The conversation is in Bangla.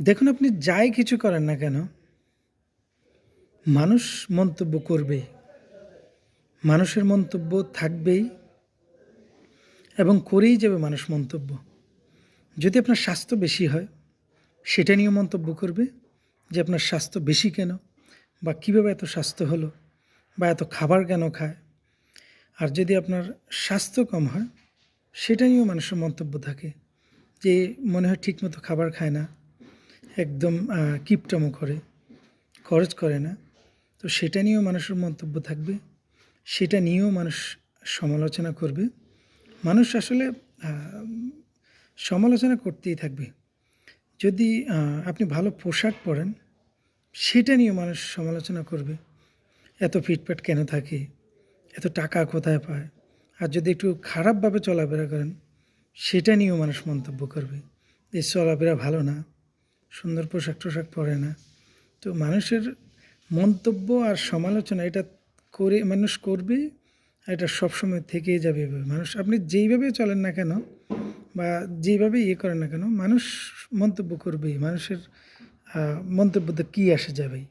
দেখুন, আপনি যাই কিছু করেন না কেন, মানুষ মন্তব্য করবেই। মানুষের মন্তব্য থাকবেই এবং করেই যাবে মানুষ মন্তব্য। যদি আপনার স্বাস্থ্য বেশি হয়, সেটা নিয়েও মন্তব্য করবে যে আপনার স্বাস্থ্য বেশি কেন? বা কীভাবে এত স্বাস্থ্য হলো? বা এত খাবার কেন খায়? আর যদি আপনার স্বাস্থ্য কম হয়, সেটা নিয়েও মানুষের মন্তব্য থাকে যে মনে হয় ঠিকমতো খাবার খায় না, একদম কিপটামো করে, খরচ করে না। তো সেটা নিয়েও মানুষের মন্তব্য থাকবে। সেটা নিয়েও মানুষ সমালোচনা করবে। মানুষ আসলে আ সমালোচনা করতেই থাকবে। যদি আপনি ভালো পোশাক পরেন, সেটা নিয়েও মানুষ সমালোচনা করবে। এত ফিটফাট কেন থাকে? এত টাকা কোথায় পায়? আর যদি একটু খারাপভাবে চলাফেরা করেন, সেটা নিয়েও মানুষ মন্তব্য করবে। যে চলাফেরা ভালো না, সুন্দর পোশাক-টোশাক পরে না। তো মানুষের মন্তব্য আর সমালোচনা এটা করে মানুষ করবে, আর এটা সবসময় থেকেই যাবে এভাবে। মানুষ আপনি যেইভাবে চলেন না কেন বা যেইভাবে করেন না কেন, মানুষ মন্তব্য করবেই। মানুষের মন্তব্যতে কী আসে যাবেই।